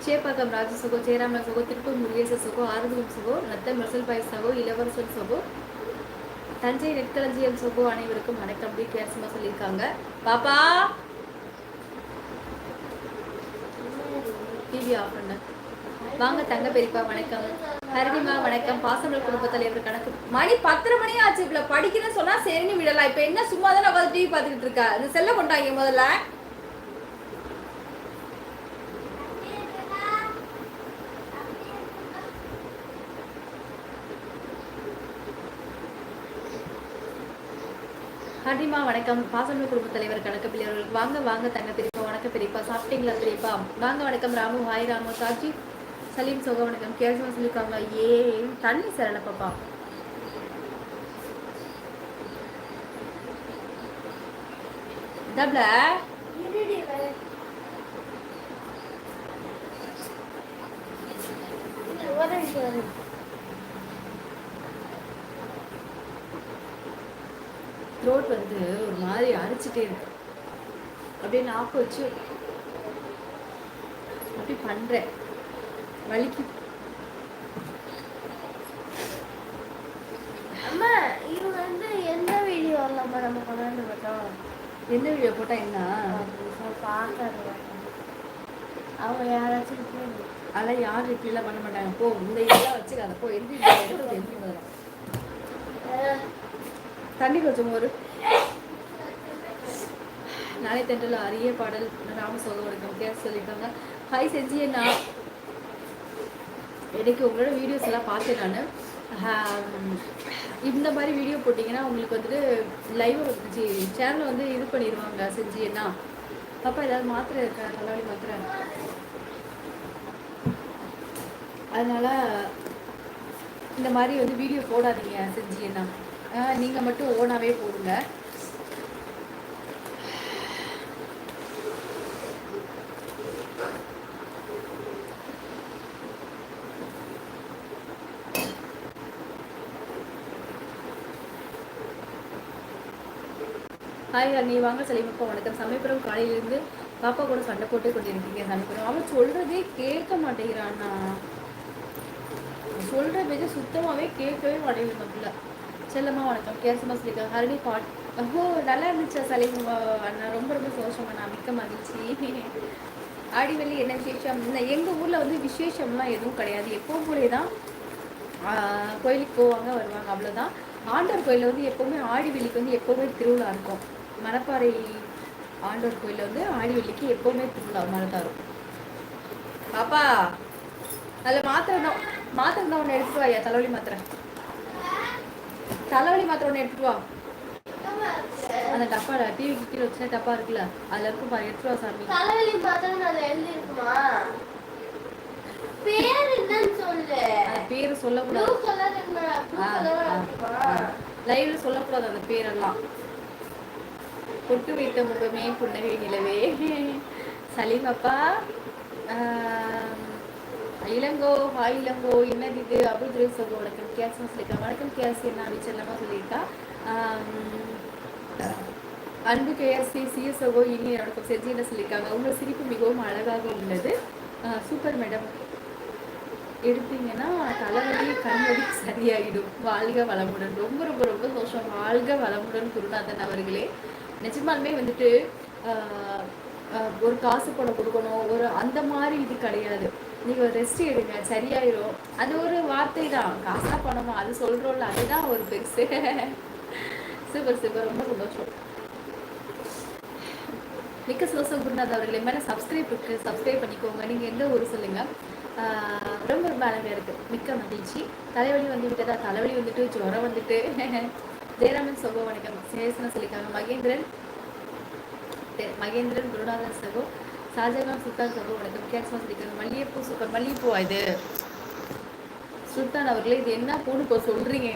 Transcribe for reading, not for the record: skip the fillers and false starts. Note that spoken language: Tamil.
சேப்பாக்கம் ராஜ சகோ, ஜெயராம சகோ, திருப்பூர் முருகேச சகோ, ஆறுதலும் சகோ, நத்தம் மெர்சல் பாய் சகோ, இளவரசன் சகோ, தஞ்சை நெற்களஞ்சியம் சகோ, அனைவருக்கும் வணக்கம். அப்படி கேசமா சொல்லியிருக்காங்க. பாப்பா டிவி ஆஃப் பண்ண வாங்க. தங்க பெரியப்பா வணக்கம். ஹரிமா வணக்கம். பாசமலர் குடும்ப தலைவர் கணக்கு. மணி 10:30 மணி ஆச்சு. இப்ப படிக்கிறேன்னு சொன்னா சரின்னு விடலாம். இப்ப என்ன சும்மா தானே உட்காந்து டிவி பார்த்துக்கிட்டு இருக்கா? இந்த செல்ல கொண்டாங்க முதல்ல. ஹரிமா வணக்கம். பாசமலர் குடும்ப தலைவர் கணக்கு பிள்ளைவர்களுக்கு வாங்க வாங்க. தங்க பெரியப்பா வணக்கம். பெரியப்பா சாப்பிட்டீங்களா பெரியப்பா? வாங்க வணக்கம். ராமு ஹாய் ராமு. சாட்சி சலீம் சோகா வணக்கம். கேள்வி சொல்லியிருக்காங்க. ஏ தண்ணி சரல பாப்பா. டப்ல த்ரோட் வந்து ஒரு மாதிரி அரிச்சுட்டே இருக்கு. அப்படியே நாக்கு வச்சு அப்படி பண்றேன். வலிக்கு. அம்மா இது வந்து எந்த வீடியோ வரலாமா? நம்ம கொண்டாந்து பார்த்தோம். என்ன வீடியோ போட்டா என்ன பார்க்கறது அவங்க யாராச்சும் அதெல்லாம் யாரும் இப்படிலாம் பண்ண மாட்டாங்க. போ இந்த இதெல்லாம் வச்சுக்காத. போ எந்த தண்ணி கொஞ்சம் ஒரு நாளை தென்றல் அரிய பாடல் ராம சோக வணக்கம். கேஸ் சொல்லியிருக்காங்க. ஹாய் செஞ்சு என்ன எனக்கு உங்களோட வீடியோஸ் எல்லாம் பார்த்தேன். நான் இந்த மாதிரி வீடியோ போட்டிங்கன்னா உங்களுக்கு வந்துட்டு லைவ் வந்துச்சு சேனல் வந்து இது பண்ணிடுவாங்க. செஞ்சு என்ன பாப்பா ஏதாவது மாத்திரை இருக்கா? தலைவலி மாத்திரை. அதனால இந்த மாதிரி வந்து வீடியோ போடாதீங்க. செஞ்சு என்ன நீங்கள் மட்டும் ஓனாவே போடுங்க. ஹாய் நீ வாங்க சலீமப்பா வணக்கம். சமயபுரம் காலையிலேருந்து பாப்பா கூட சண்டை போட்டே கொண்டிருக்கீங்க. சமயபுரம் அவன் சொல்கிறதே கேட்க மாட்டேங்கிறான்னா. சொல்கிற பேச்சு சுத்தமாகவே கேட்கவே மாட்டேங்குது நம்மள. செல்லம்மா வணக்கம். கேசமா சொல்லியிருக்காங்க. ஹரணி பாட் ஓ நல்லா இருந்துச்சா சலீம் அண்ணா? ரொம்ப ரொம்ப சந்தோஷமா. நான் மிக்க மகிழ்ச்சி. ஆடிவெள்ளி என்ன விசேஷம்? எங்கள் ஊரில் வந்து விசேஷம்லாம் எதுவும் கிடையாது. எப்பவும் போலே தான் கோயிலுக்கு போவாங்க வருவாங்க, அவ்வளோதான். ஆண்டவர் கோயிலில் வந்து எப்போவுமே ஆடிவெள்ளிக்கு வந்து எப்போவுமே திருவிழா இருக்கும். மணப்பாறை ஆண்டவர் கோயிலில் வந்து ஆடிவெள்ளிக்கு எப்போவுமே திருவிழா மரத்தாரும். பாப்பா அதில் மாத்திரை தான் ஒன்று எடுத்துட்டு வாயா. தலைவலி மாத்திரை ஒன்று எடுத்துட்டு வா. அந்த டப்பா டிவிக்கு கீழே வச்சுன்னா டப்பா இருக்குல்ல, அதில் இருக்கும் பாரு. எடுத்துட்டு வா சாமி. தலைவலி மாத்திரை அதில் எழுதிருக்குமா? பேர் என்னன்னு சொல்லு. பேரு சொல்லக்கூடாது. லைவ்ல சொல்லக்கூடாது அந்த பேரெல்லாம். பொட்டு வைத்த முகமே புன்னகை நிலவே. சலீம் அப்பா இளங்கோ ஹாய் இளங்கோ. என்னது இது? அபுல் திரேசோ வணக்கம். கேஸ்மா சொல்லியிருக்கா. வணக்கம் கேஸ். என்ன அப்படிச்சல்லமா சொல்லியிருக்கா. அன்பு கேஎஸ்சி சிஎஸ்ஓ இனி வணக்கம். செஞ்சு என்ன சொல்லியிருக்காங்க. உங்கள் சிரிப்பு மிகவும் அழகாக உள்ளது. Super madam. எடுத்தீங்கன்னா தலைவலி கண்வலி சரியாயிடும். வாழ்க வளமுடன். ரொம்ப ரொம்ப ரொம்ப சந்தோஷம். வாழ்க வளமுடன் குருநாதன் அவர்களே. நிஜமாலுமே வந்துட்டு ஒரு காசு பணம் கொடுக்கணும் ஒரு அந்த மாதிரி இது கிடையாது. நீங்கள் ரெஸ்ட் எடுங்க சரியாயிடும். அது ஒரு வார்த்தை தான். காசா பணமா அது சொல்கிறோம்ல, அதுதான் ஒரு பெருசு. Super super. ரொம்ப சந்தோஷம். மிக்க சந்தோஷம் குருநாத் அவர்களே. மேலே சப்ஸ்கிரைப் இருக்குது, சப்ஸ்கிரைப் பண்ணிக்கோங்க. நீங்கள் எந்த ஊர் சொல்லுங்கள். ரொம்ப ரொம்ப அழகாக இருக்குது. மிக்க மகிழ்ச்சி. தலைவலி வந்து விட்டதா? தலைவலி வந்துட்டு ஜுரம் வந்துட்டு. ஜெயராமன் சகோ வணக்கம். சேசனா சொல்லியிருக்காங்க. மகேந்திரன் குருநாதன் சகோ, ஷாஜகான் சுல்தான் சகோ வணக்கம். கேட்ஸ்மா சொல்லியிருக்காங்க. மல்லிகைப்பூ சூப்பர். மல்லிகைப்பூவா இது? சுல்தான் அவர்களே இது என்ன பூன்னு இப்போ சொல்கிறீங்க?